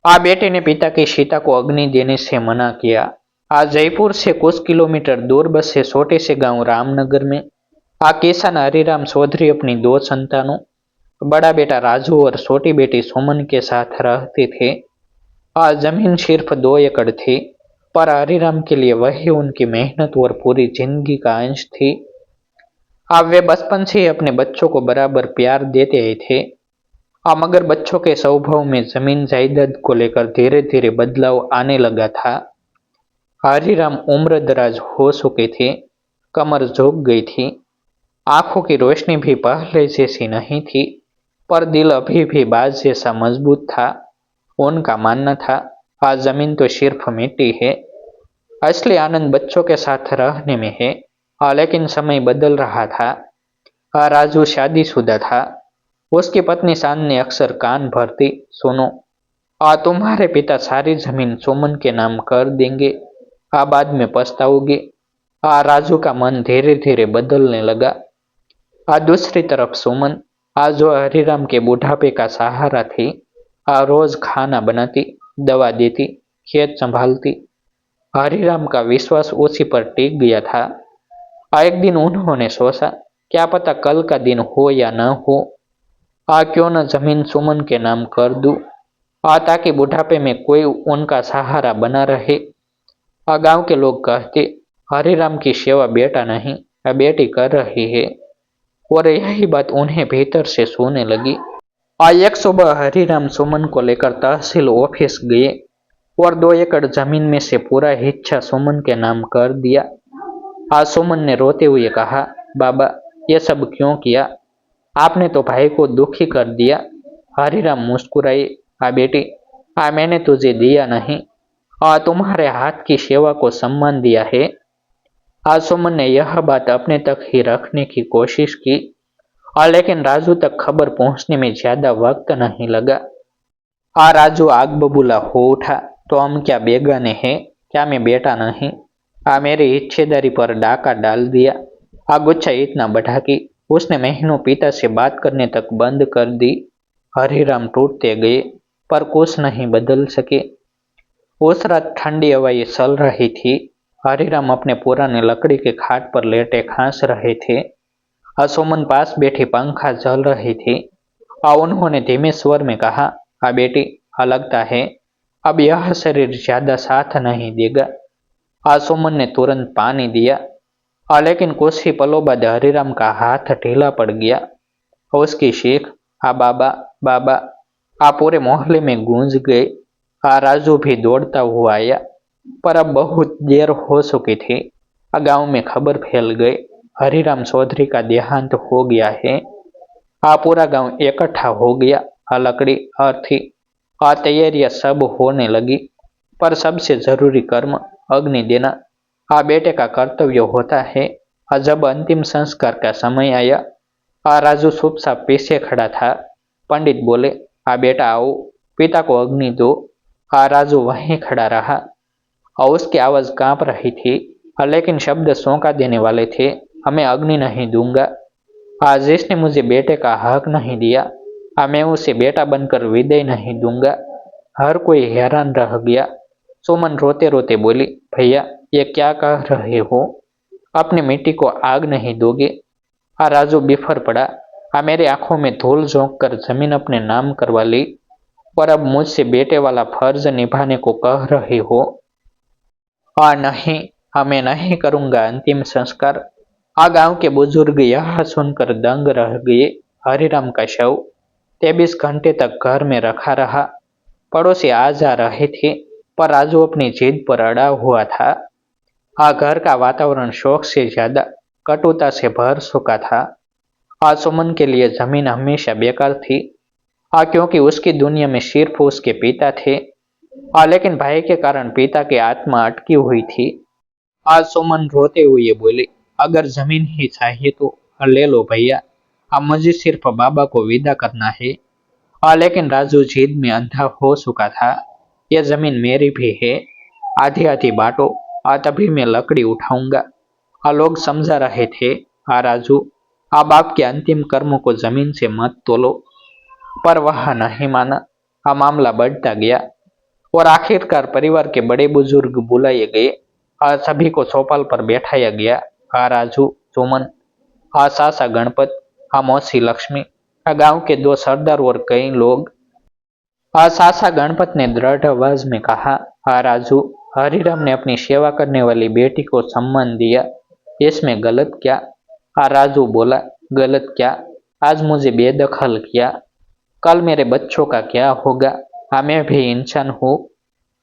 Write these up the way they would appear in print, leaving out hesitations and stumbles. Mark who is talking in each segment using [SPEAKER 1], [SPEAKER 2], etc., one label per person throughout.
[SPEAKER 1] बेटे ने पिता की सीता को अग्नि देने से मना किया। जयपुर से कुछ किलोमीटर दूर बसे छोटे से गांव रामनगर में किसान हरिराम चौधरी अपनी दो संतानों, बड़ा बेटा राजू और छोटी बेटी सुमन के साथ रहते थे। जमीन सिर्फ 2 एकड़ थी, पर हरिराम के लिए वही उनकी मेहनत और पूरी जिंदगी का अंश थी। अब वे बचपन से ही अपने बच्चों को बराबर प्यार देते आए थे। मगर बच्चों के स्वभाव में जमीन जायदाद को लेकर धीरे धीरे बदलाव आने लगा था। हरिराम उम्र दराज हो चुके थे, कमर झुक गई थी, आंखों की रोशनी भी पहले जैसी नहीं थी, पर दिल अभी भी बाज जैसा मजबूत था। उनका मानना था, आज जमीन तो सिर्फ मिट्टी है, असली आनंद बच्चों के साथ रहने में है। लेकिन समय बदल रहा था। राजू शादीशुदा था। उसकी पत्नी शान ने अक्सर कान भरती, सुनो, तुम्हारे पिता सारी जमीन सुमन के नाम कर देंगे, बाद में पछताओगे। राजू का मन धीरे धीरे बदलने लगा। दूसरी तरफ सुमन, जो हरिराम के बुढ़ापे का सहारा थी, रोज खाना बनाती, दवा देती, खेत संभालती। हरिराम का विश्वास उसी पर टिक गया था। एक दिन उन्होंने सोचा, क्या पता कल का दिन हो या न हो, क्यों न जमीन सुमन के नाम कर दूं, ताकि बुढ़ापे में कोई उनका सहारा बना रहे। गांव के लोग कहते, हरिराम की सेवा बेटा नहीं, बेटी कर रही है, और यही बात उन्हें भीतर से सोने लगी। एक सुबह हरिराम सुमन को लेकर तहसील ऑफिस गए और 2 एकड़ जमीन में से पूरा हिस्सा सुमन के नाम कर दिया। आज सुमन ने रोते हुए कहा, बाबा, ये सब क्यों किया? आपने तो भाई को दुखी कर दिया। हरिराम मुस्कुराए, बेटी, मैंने तुझे दिया नहीं, तुम्हारे हाथ की सेवा को सम्मान दिया है। आज सुमन ने यह बात अपने तक ही रखने की कोशिश की, लेकिन राजू तक खबर पहुंचने में ज्यादा वक्त नहीं लगा। राजू आग बबूला हो उठा, तो हम क्या बेगाने हैं? क्या मैं बेटा नहीं? मेरी हिस्सेदारी पर डाका डाल दिया। गुच्छा इतना बढ़ा कि उसने महीनों पिता से बात करने तक बंद कर दी। हरिराम टूटते गए, पर कुछ नहीं बदल सके। उस रात ठंडी हवाएं चल रही थी। हरिराम अपने पुराने लकड़ी के खाट पर लेटे खांस रहे थे। सुमन पास बैठी पंखा चल रही थी। उन्होंने धीमे स्वर में कहा, बेटी, लगता है अब यह शरीर ज्यादा साथ नहीं देगा। सुमन ने तुरंत पानी दिया, लेकिन कुछ ही पलों बाद हरिराम का हाथ ढीला पड़ गया। उसकी चीख, बाबा, बाबा, पूरे मोहल्ले में गूंज गए। राजू भी दौड़ता हुआ आया, पर अब बहुत देर हो चुकी थी। गांव में खबर फैल गई, हरिराम चौधरी का देहांत हो गया है। पूरा गांव इकट्ठा हो गया। लकड़ी, अर्थी, तैयारियां सब होने लगी, पर सबसे जरूरी कर्म अग्नि देना बेटे का कर्तव्य होता है। जब अंतिम संस्कार का समय आया, राजू चुपचाप पीछे खड़ा था। पंडित बोले, बेटा आओ, पिता को अग्नि दो। राजू वहीं खड़ा रहा, और उसकी आवाज कांप रही थी, लेकिन शब्द चौंका देने वाले थे। मैं अग्नि नहीं दूंगा। जिसने मुझे बेटे का हक नहीं दिया, मैं उसे बेटा बनकर विदाई नहीं दूंगा। हर कोई हैरान रह गया। सुमन रोते रोते बोली, भैया, ये क्या कह रहे हो? अपनी मिट्टी को आग नहीं दोगे? राजू बिफर पड़ा, मेरी आंखों में धूल झोंक कर जमीन अपने नाम करवा ली, और अब मुझसे बेटे वाला फर्ज निभाने को कह रहे हो? नहीं, मैं नहीं करूंगा अंतिम संस्कार। गांव के बुजुर्ग यह सुनकर दंग रह गए। हरिराम का शव 23 घंटे तक घर में रखा रहा। पड़ोसी आ जा रहे थे, पर राजू अपनी जिद पर अड़ा हुआ था। घर का वातावरण शोक से ज्यादा कटुता से भर चुका था। सुमन के लिए जमीन हमेशा बेकार थी, क्योंकि उसकी दुनिया में सिर्फ उसके पिता थे। लेकिन भाई के कारण पिता की आत्मा अटकी हुई थी। आज सुमन रोते हुए बोली, अगर जमीन ही चाहिए तो ले लो भैया, अब मुझे सिर्फ बाबा को विदा करना है। लेकिन राजू जिद में अंधा हो चुका था। यह जमीन मेरी भी है, आधी आधी बांटो, तभी मैं लकड़ी उठाऊंगा। लोग समझा रहे थे, राजू, अब आपके अंतिम कर्मों को जमीन से मत तोलो। पर वह नहीं माना। मामला बढ़ता गया। और आखिरकार परिवार के बड़े बुजुर्ग बुलाए गए। आज सभी को चौपाल पर बैठाया गया। आ राजू, सुमन, आ सासा गणपत, आ मौसी लक्ष्मी, आ गांव के दो सरदार और कई लोग। आ सासा गणपत ने दृढ़ आवाज में कहा, आ राजू, हरिराम ने अपनी सेवा करने वाली बेटी को सम्मान दिया, इसमें गलत क्या? आ राजू बोला, गलत क्या? आज मुझे बेदखल किया, कल मेरे बच्चों का क्या होगा? मैं भी इंसान हूँ,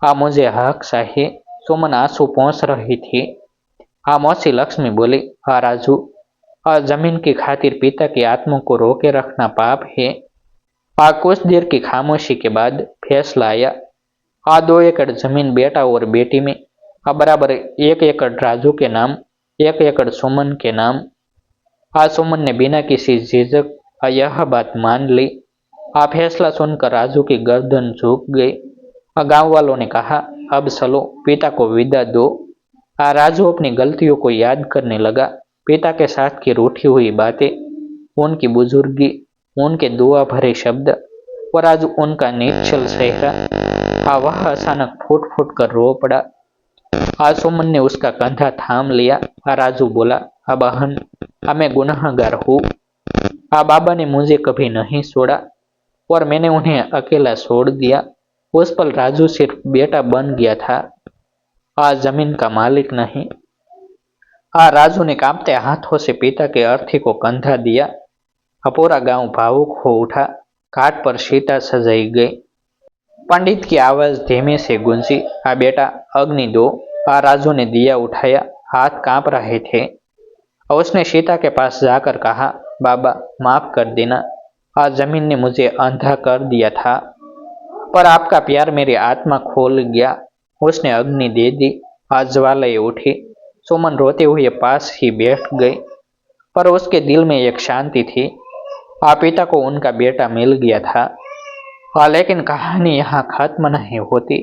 [SPEAKER 1] मुझे हक चाहिए। सुमन आंसू पोंछ रही थी। मौसी लक्ष्मी बोली, राजू, जमीन की खातिर पिता की आत्मा को रोके रखना पाप है। कुछ देर की खामोशी के बाद फैसला आया। 2 एकड़ जमीन बेटा और बेटी में, बराबर 1 एकड़ राजू के नाम, 1 एकड़ सुमन के नाम। सुमन ने बिना किसी झिझक यह बात मान ली। फैसला सुनकर राजू की गर्दन झुक गई। गांव वालों ने कहा, अब चलो पिता को विदा दो। राजू अपनी गलतियों को याद करने लगा। पिता के साथ की रूठी हुई बातें, उनकी बुजुर्गी, उनके दुआ भरे शब्द, और आज उनका निश्चल चेहरा। वह अचानक फूट फूट कर रो पड़ा। सुमन ने उसका कंधा थाम लिया। राजू बोला, बहन, मैं गुनहगार हूँ। बाबा ने मुझे कभी नहीं छोड़ा और मैंने उन्हें अकेला छोड़ दिया। उस पल राजू सिर्फ बेटा बन गया था, जमीन का मालिक नहीं। राजू ने कांपते हाथों से पिता के अर्थी को कंधा दिया। पूरा गांव भावुक हो उठा। घाट पर सीता सजाई गई। पंडित की आवाज धीमे से गूंजी, बेटा अग्नि दो। राजू ने दिया उठाया, हाथ कांप रहे थे। उसने सीता के पास जाकर कहा, बाबा माफ कर देना, आज जमीन ने मुझे अंधा कर दिया था, पर आपका प्यार मेरी आत्मा खोल गया। उसने अग्नि दे दी। आज ज्वालाएं उठी। सुमन रोते हुए पास ही बैठ गई, पर उसके दिल में एक शांति थी। पिता को उनका बेटा मिल गया था। लेकिन कहानी यहाँ खत्म नहीं होती।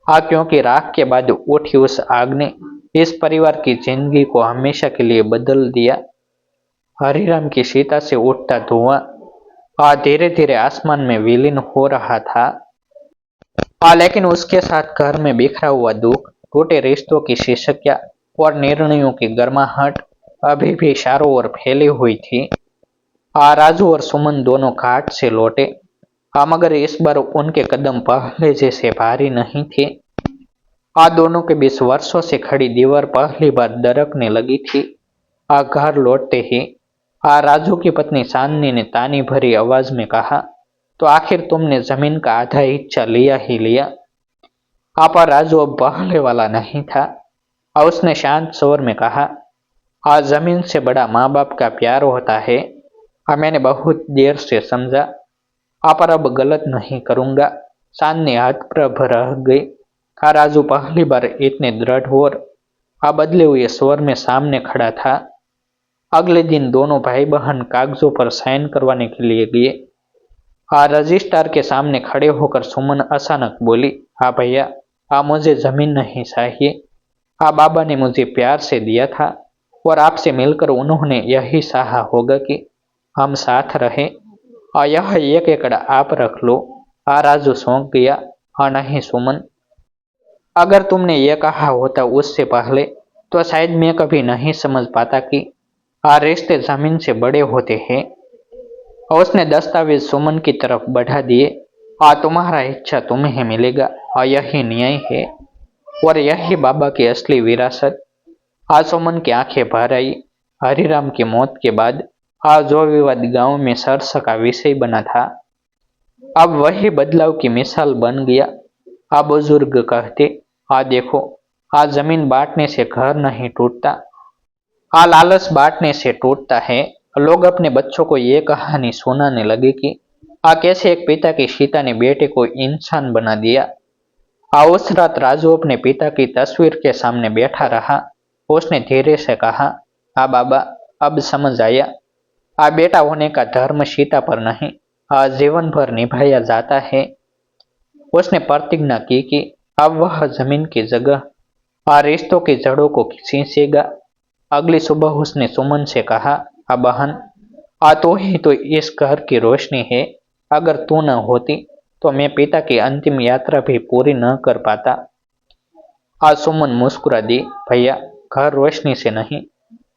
[SPEAKER 1] क्योंकि राख के बाद उठी उस आग ने इस परिवार की जिंदगी को हमेशा के लिए बदल दिया। हरिराम की सीता से उठता धुआं धीरे धीरे आसमान में विलीन हो रहा था। लेकिन उसके साथ घर में बिखरा हुआ दुख, टूटे रिश्तों की शीशकिया और निर्णयों की गर्माहट अभी भी चारों ओर फैली हुई थी। राजू और सुमन दोनों घाट से लौटे, मगर इस बार उनके कदम पहले जैसे भारी नहीं थे। दोनों के बीच वर्षों से खड़ी दीवार पहली बार दरकने लगी थी। घर लौटते ही राजू की पत्नी चांदनी ने तानी भरी आवाज में कहा, तो आखिर तुमने जमीन का आधा हिस्सा लिया ही लिया। पर राजू अब पहले वाला नहीं था। उसने शांत स्वर में कहा, आज जमीन से बड़ा माँ बाप का प्यार होता है। मैंने बहुत देर से समझा, पर अब गलत नहीं करूंगा। चांदनी हतप्रभ रह गई। राजू पहली बार इतने दृढ़ और बदले हुए स्वर में सामने खड़ा था। अगले दिन दोनों भाई बहन कागजों पर साइन करवाने के लिए गए। रजिस्ट्रार के सामने खड़े होकर सुमन अचानक बोली, भैया, मुझे जमीन नहीं चाहिए। बाबा ने मुझे प्यार से दिया था और आपसे मिलकर उन्होंने यही चाहा होगा कि हम साथ रहे। यह 1 एकड़ आप रख लो। राजू सौंक गया। नहीं सुमन, अगर तुमने ये कहा होता उससे पहले, तो शायद मैं कभी नहीं समझ पाता कि रिश्ते जमीन से बड़े होते हैं। उसने दस्तावेज सुमन की तरफ बढ़ा दिए। तुम्हारा इच्छा तुम्हें मिलेगा, यही न्याय है और यही बाबा की असली विरासत। सुमन की आंखें भर आई। हरिराम की मौत के बाद जो विवाद गांव में चर्चा का विषय बना था, अब वही बदलाव की मिसाल बन गया। बुजुर्ग कहते, देखो, जमीन बांटने से घर नहीं टूटता, लालच बांटने से टूटता है। लोग अपने बच्चों को ये कहानी सुनाने लगे कि कैसे एक पिता की सीता ने बेटे को इंसान बना दिया। उस रात राजू अपने पिता की तस्वीर के सामने बैठा रहा। उसने धीरे से कहा, बाबा, अब समझ आया। बेटा होने का धर्म सीता पर नहीं, जीवन भर निभाया जाता है। उसने प्रतिज्ञा की कि अब वह जमीन की जगह रिश्तों की जड़ों को सींचेगा। अगली सुबह उसने सुमन से कहा, बहन, तो ही तो इस घर की रोशनी है। अगर तू न होती तो मैं पिता की अंतिम यात्रा भी पूरी न कर पाता। आज सुमन मुस्कुरा दी। भैया, घर रोशनी से नहीं,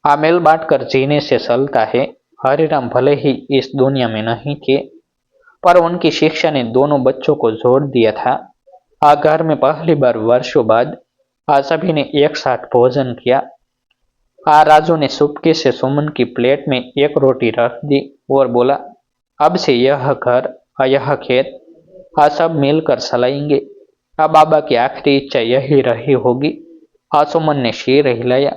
[SPEAKER 1] आमेल बांटकर जीने से चलता है। हरिराम भले ही इस दुनिया में नहीं थे, पर उनकी शिक्षा ने दोनों बच्चों को जोड़ दिया था। आ घर में पहली बार वर्षों बाद आज सभी ने एक साथ भोजन किया। राजू ने चुपके से सुमन की प्लेट में एक रोटी रख दी और बोला, अब से यह घर, यह खेत, सब मिलकर चलाएंगे। बाबा की आखिरी इच्छा यही रही होगी। सुमन ने सिर हिलाया।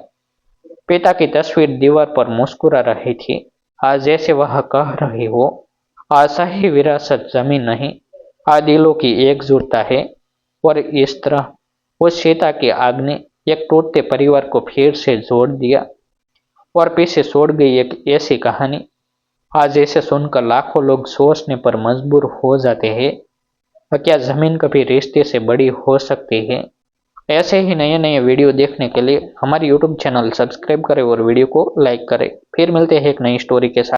[SPEAKER 1] पिता की तस्वीर दीवार पर मुस्कुरा रही थी। जैसे वह कह रही हो, सही विरासत जमीन नहीं, दिलों की एकजुटता है। और इस तरह उस सीता की आग ने एक टूटते परिवार को फिर से जोड़ दिया और पीछे छोड़ गई एक ऐसी कहानी, आज ऐसे सुनकर लाखों लोग सोचने पर मजबूर हो जाते हैं, क्या जमीन कभी रिश्ते से बड़ी हो सकती है। ऐसे ही नए नए वीडियो देखने के लिए हमारे यूट्यूब चैनल सब्सक्राइब करें और वीडियो को लाइक करें। फिर मिलते हैं एक नई स्टोरी के साथ।